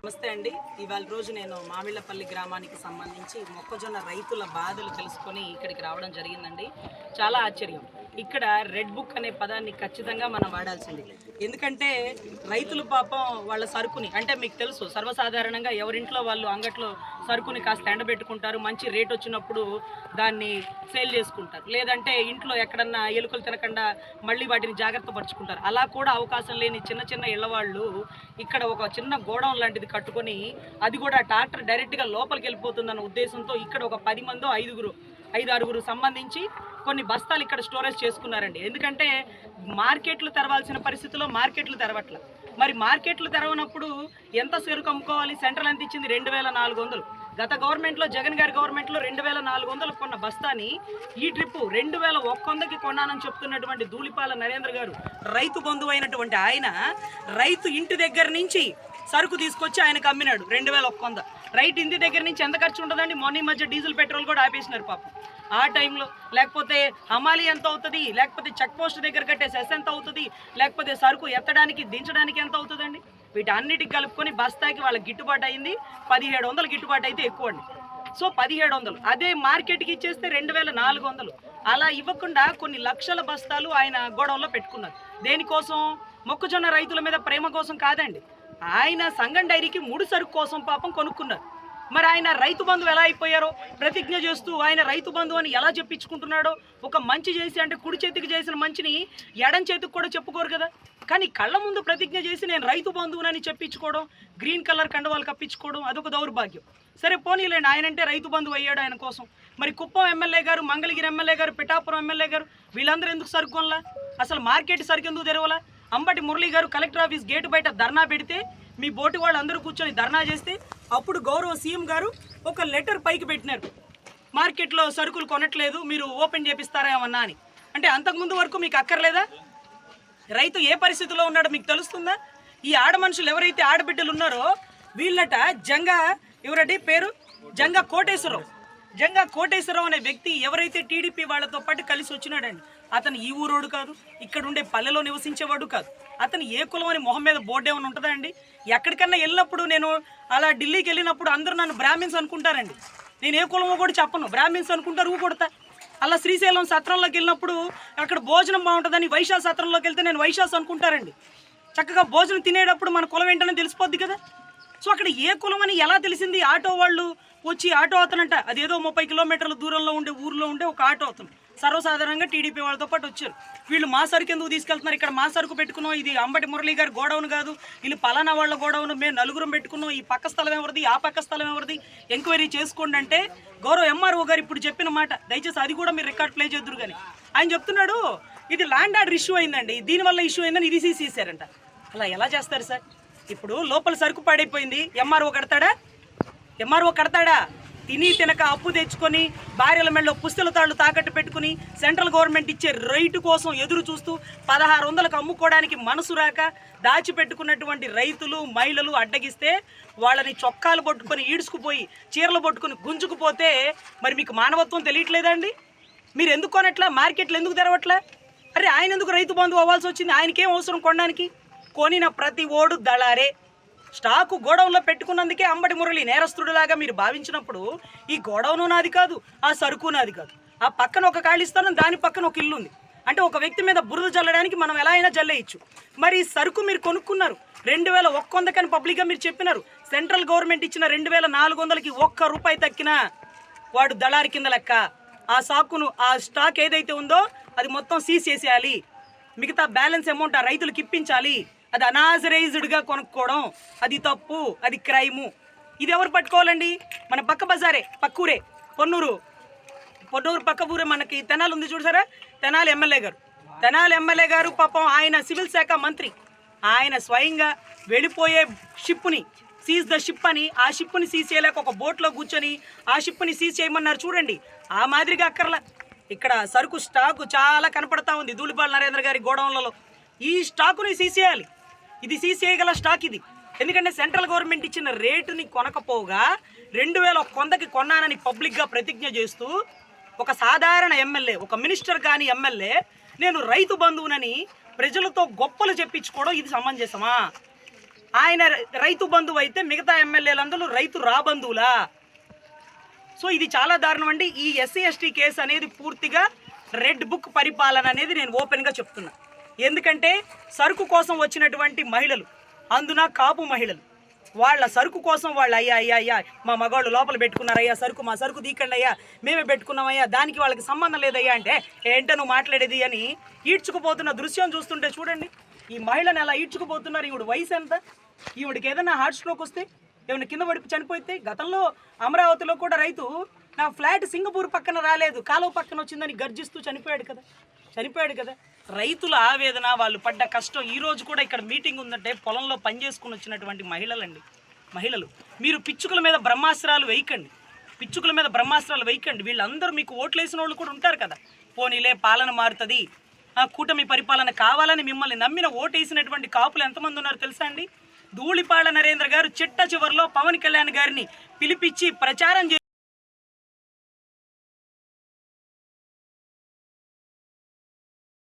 నమస్తే అండి. ఇవాళ రోజు నేను మామిళ్ళపల్లి గ్రామానికి సంబంధించి మొక్కజొన్న రైతుల బాధలు తెలుసుకొని ఇక్కడికి రావడం జరిగిందండి. చాలా ఆశ్చర్యం. ఇక్కడ రెడ్ బుక్ అనే పదాన్ని ఖచ్చితంగా మనం వాడాల్సింది. ఎందుకంటే రైతులు పాపం వాళ్ళ సరుకుని, అంటే మీకు తెలుసు సర్వసాధారణంగా ఎవరింట్లో వాళ్ళు అంగట్లో సరుకుని కాస్త ఎండబెట్టుకుంటారు, మంచి రేట్ వచ్చినప్పుడు దాన్ని సేల్ చేసుకుంటారు, లేదంటే ఇంట్లో ఎక్కడన్నా ఎలుకలు తినకుండా మళ్ళీ వాటిని జాగ్రత్త పరుచుకుంటారు. అలా కూడా అవకాశం లేని చిన్న చిన్న ఇళ్ళవాళ్ళు ఇక్కడ ఒక చిన్న గోడౌన్ లాంటిది కట్టుకొని, అది కూడా ట్రాక్టర్ డైరెక్ట్గా లోపలికి వెళ్ళిపోతుందన్న ఉద్దేశంతో ఇక్కడ ఒక 10 మందో 5-6 సంబంధించి కొన్ని బస్తాలు ఇక్కడ స్టోరేజ్ చేసుకున్నారండి. ఎందుకంటే మార్కెట్లు తెరవాల్సిన పరిస్థితుల్లో మార్కెట్లు తెరవట్ల. మరి మార్కెట్లు తెరవనప్పుడు ఎంత సరుకు అమ్ముకోవాలి? సెంట్రల్ ఎంత ఇచ్చింది? 2400. గత గవర్నమెంట్లో, జగన్ గారి గవర్నమెంట్లో 2400 కొన్న బస్తాని ఈ ట్రిప్పు 2100కి కొన్నానని చెప్తున్నటువంటి ధూళిపాల నరేంద్ర గారు, రైతు బంధువు అయినటువంటి ఆయన, రైతు ఇంటి దగ్గర నుంచి సరుకు తీసుకొచ్చి ఆయనకు అమ్మినాడు 2100. రైతు ఇంటి దగ్గర నుంచి ఎంత ఖర్చు ఉంటుందండి? మొన్న ఈ మధ్య డీజిల్ పెట్రోల్ కూడా ఆపేసినారు పాపం ఆ టైంలో. లేకపోతే హమాలి ఎంత అవుతుంది, లేకపోతే చెక్ పోస్ట్ దగ్గర కట్టే సెస్ ఎంత అవుతుంది, లేకపోతే సరుకు ఎత్తడానికి దించడానికి ఎంత అవుతుందండి? వీటన్నిటికి కలుపుకొని బస్తాకి వాళ్ళకి గిట్టుబాటు అయింది 1700 గిట్టుబాటు అయితే ఎక్కువ అండి. సో 1700, అదే మార్కెట్కి ఇచ్చేస్తే 2400. అలా ఇవ్వకుండా కొన్ని లక్షల బస్తాలు ఆయన గోడౌన్లో పెట్టుకున్నారు. దేనికోసం? మొక్కజొన్న రైతుల మీద ప్రేమ కోసం కాదండి. ఆయన సంగం డైరీకి ముడి సరుకు కోసం పాపం కొనుక్కున్నారు. మరి ఆయన రైతు బంధువు ఎలా అయిపోయారో, ప్రతిజ్ఞ చేస్తూ ఆయన రైతు బంధువు అని ఎలా చెప్పించుకుంటున్నాడో. ఒక మంచి చేసి, అంటే కుడి చేతికి చేసిన మంచిని ఎడం చేతికి కూడా చెప్పుకోరు కదా. కానీ కళ్ళ ముందు ప్రతిజ్ఞ చేసి నేను రైతు బంధువునని చెప్పించుకోవడం, గ్రీన్ కలర్ కండువాలు కప్పించుకోవడం, అదొక దౌర్భాగ్యం. సరే పోనీలేండి, ఆయనంటే రైతు బంధువు అయ్యాడు ఆయన కోసం. మరి కుప్పం ఎమ్మెల్యే గారు, మంగళగిరి ఎమ్మెల్యే గారు, పిఠాపురం ఎమ్మెల్యే గారు, వీళ్ళందరూ ఎందుకు సరుకు కొనలా? అసలు మార్కెట్ సరుకు ఎందుకు తెరవలా? అంబటి మురళి గారు కలెక్టర్ ఆఫీస్ గేటు బయట ధర్నా పెడితే, మీ బోటి వాళ్ళు అందరూ కూర్చొని ధర్నా చేస్తే, అప్పుడు గౌరవ సీఎం గారు ఒక లెటర్ పైకి పెట్టినారు, మార్కెట్లో సరుకులు కొనట్లేదు, మీరు ఓపెన్ చేపిస్తారా ఏమన్నా అని. అంటే అంతకుముందు వరకు మీకు అక్కర్లేదా? రైతు ఏ పరిస్థితిలో ఉన్నాడో మీకు తెలుస్తుందా? ఈ ఆడ మనుషులు ఎవరైతే ఆడబిడ్డలు ఉన్నారో వీళ్ళట ఎవరండి పేరు? జంగా కోటేశ్వరరావు అనే వ్యక్తి ఎవరైతే టీడీపీ వాళ్ళతో పాటు కలిసి వచ్చినాడండి, అతను ఈ ఊరోడు కాదు, ఇక్కడ ఉండే పల్లెలో నివసించేవాడు కాదు. అతను ఏ కులం అని మొహం మీద బోర్డు ఏమైనా ఉంటుందా అండి? ఎక్కడికన్నా వెళ్ళినప్పుడు, నేను అలా ఢిల్లీకి వెళ్ళినప్పుడు అందరూ నన్ను బ్రాహ్మిన్స్ అనుకుంటారండి. నేను ఏ కులమో కూడా చెప్పను, బ్రాహ్మిన్స్ అనుకుంటారు, ఊ కొడతా. అలా శ్రీశైలం సత్రంలోకి వెళ్ళినప్పుడు అక్కడ భోజనం బాగుంటుందని వైశాఖ సత్రంలోకి వెళ్తే నేను వైశాఖ అనుకుంటారండి. చక్కగా భోజనం తినేటప్పుడు మన కులం ఏంటనే తెలిసిపోద్ది కదా. సో అక్కడ ఏ కులం అని ఎలా తెలిసింది? ఆటో వాళ్ళు వచ్చి, ఆటో అతనంట, అదేదో 30 కిలోమీటర్ల దూరంలో ఉండే ఊర్లో ఉండే ఒక ఆటో అతను సర్వసాధారణంగా టీడీపీ వాళ్ళతో పాటు వచ్చారు. వీళ్ళు మా సరుకు ఎందుకు తీసుకెళ్తున్నారు? ఇక్కడ మా సరుకు పెట్టుకున్నాం, ఇది అంబటి మురళి గారి గోడౌన్ కాదు, వీళ్ళు పలానా వాళ్ళ గోడౌన్, మేము నలుగురం పెట్టుకున్నాం, ఈ పక్క స్థలం ఎవరిది, ఆ పక్క స్థలం ఎవరిది, ఎంక్వైరీ చేసుకోండి అంటే గౌరవ ఎంఆర్ఓ గారు ఇప్పుడు చెప్పిన మాట, దయచేసి అది కూడా మీరు రికార్డ్ ప్లే చేద్దరు. కానీ ఆయన చెప్తున్నాడు, ఇది ల్యాండ్ ఆర్డర్ ఇష్యూ అయిందండి, దీనివల్ల ఇష్యూ అయిందని ఇది తీసేశారంట. అలా ఎలా చేస్తారు సార్? ఇప్పుడు లోపల సరుకు పాడైపోయింది, ఎంఆర్ఓ కడతాడా? తిని తినక అప్పు తెచ్చుకొని భార్యల మెడలో పుస్తల తాళ్ళు తాకట్టు పెట్టుకుని సెంట్రల్ గవర్నమెంట్ ఇచ్చే రేటు కోసం ఎదురు చూస్తూ 1600కు అమ్ముకోవడానికి మనసు రాక దాచిపెట్టుకున్నటువంటి రైతులు, మహిళలు అడ్డగిస్తే వాళ్ళని చొక్కాలు పట్టుకొని ఈడ్చుకుపోయి, చీరలు పట్టుకుని గుంజుకుపోతే మరి మీకు మానవత్వం తెలియట్లేదండి? మీరు ఎందుకు కొనట్లా? మార్కెట్లు ఎందుకు తెరవట్లా? అరే ఆయన ఎందుకు రైతు బంధువు అవ్వాల్సి వచ్చింది? ఆయనకేం అవసరం కొనడానికి? కొనిన ప్రతి ఓడు దళారే. స్టాకు గోడౌన్లో పెట్టుకున్నందుకే అంబటి మురళి నేరస్తుడిలాగా మీరు భావించినప్పుడు, ఈ గోడౌను నాది కాదు, ఆ సరుకు నాది కాదు, ఆ పక్కన ఒక ఖాళీ స్థలం, దాని పక్కన ఒక ఇల్లు ఉంది, అంటే ఒక వ్యక్తి మీద బురద జల్లడానికి మనం ఎలా అయినా జల్లేయచ్చు. మరి ఈ సరుకు మీరు కొనుక్కున్నారు 2100కని పబ్లిక్గా మీరు చెప్పినారు. సెంట్రల్ గవర్నమెంట్ ఇచ్చిన 2400కి ₹1 తక్కినా వాడు దళారి కింద లెక్క. ఆ స్టాక్ ఏదైతే ఉందో అది మొత్తం సీజ్ చేసేయాలి, మిగతా బ్యాలెన్స్ అమౌంట్ ఆ రైతులకు ఇప్పించాలి. అది అనాథరైజ్డ్గా కొనుక్కోవడం, అది తప్పు, అది క్రైము. ఇది ఎవరు పట్టుకోవాలండి? మన పక్క బజారే, పక్కూరే, పొన్నూరు పక్క ఊరే మనకి తెనాలి ఉంది చూసారా, తెనాలి ఎమ్మెల్యే గారు పాపం ఆయన సివిల్ శాఖ మంత్రి, ఆయన స్వయంగా వెళ్ళిపోయే షిప్ని సీజ్ ద షిప్ అని, ఆ షిప్ని సీజ్ చేయలేక ఒక బోట్లో కూర్చొని ఆ షిప్ని సీజ్ చేయమన్నారు చూడండి. ఆ మాదిరిగా అక్కర్లా. ఇక్కడ సరుకు స్టాకు చాలా కనపడతా ఉంది ధూళిపాల నరేంద్ర గారి గోడౌన్లలో. ఈ స్టాకుని సీజ్ చేయాలి, ఇది సీజ్ చేయగల స్టాక్ ఇది. ఎందుకంటే సెంట్రల్ గవర్నమెంట్ ఇచ్చిన రేటుని కొనకపోగా 2100కి కొన్నానని పబ్లిక్గా ప్రతిజ్ఞ చేస్తూ ఒక సాధారణ ఎమ్మెల్యే, ఒక మినిస్టర్ కాని ఎమ్మెల్యే నేను రైతు బంధువునని ప్రజలతో గొప్పలు చెప్పించుకోవడం ఇది సమంజసమా? ఆయన రైతు బంధువు అయితే మిగతా ఎమ్మెల్యేలందరూ రైతు రాబంధువులా? సో ఇది చాలా దారుణం అండి. ఈ ఎస్సీ ఎస్టీ కేసు అనేది పూర్తిగా రెడ్ బుక్ పరిపాలన అనేది నేను ఓపెన్గా చెప్తున్నా. ఎందుకంటే సరుకు కోసం వచ్చినటువంటి మహిళలు, అందున కాపు మహిళలు, వాళ్ళ సరుకు కోసం వాళ్ళు అయ్యా మా మగవాళ్ళు లోపల పెట్టుకున్నారయ్యా సరుకు, మా సరుకు దీకండి అయ్యా, మేమే పెట్టుకున్నామయ్యా, దానికి వాళ్ళకి సంబంధం లేదయ్యా అంటే ఏంటో నువ్వు మాట్లాడేది అని ఈడ్చుకుపోతున్న దృశ్యం చూస్తుంటే చూడండి. ఈ మహిళను ఎలా ఈడ్చుకుపోతున్నారు. ఈవిడ వయసు ఎంత? ఈవిడికి ఏదైనా హార్ట్ స్ట్రోక్ వస్తే, ఏమైనా కింద పడి చనిపోతే, గతంలో అమరావతిలో కూడా రైతు నా ఫ్లాట్ సింగపూర్ పక్కన రాలేదు, కాలువ పక్కన వచ్చిందని గర్జిస్తూ చనిపోయాడు కదా. రైతుల ఆవేదన, వాళ్ళు పడ్డ కష్టం. ఈరోజు కూడా ఇక్కడ మీటింగ్ ఉందంటే పొలంలో పనిచేసుకుని వచ్చినటువంటి మహిళలు, మీరు పిచ్చుకల మీద బ్రహ్మాస్త్రాలు వేయకండి. వీళ్ళందరూ మీకు ఓట్లు వేసిన వాళ్ళు కూడా ఉంటారు కదా. పోనీలే పాలన మారుతుంది, కూటమి పరిపాలన కావాలని మిమ్మల్ని నమ్మిన ఓటేసినటువంటి కాపులు ఎంతమంది ఉన్నారు తెలుసా అండి? ధూళిపాళ నరేంద్ర గారు చిట్ట చివరిలో పవన్ కళ్యాణ్ గారిని పిలిపించి ప్రచారం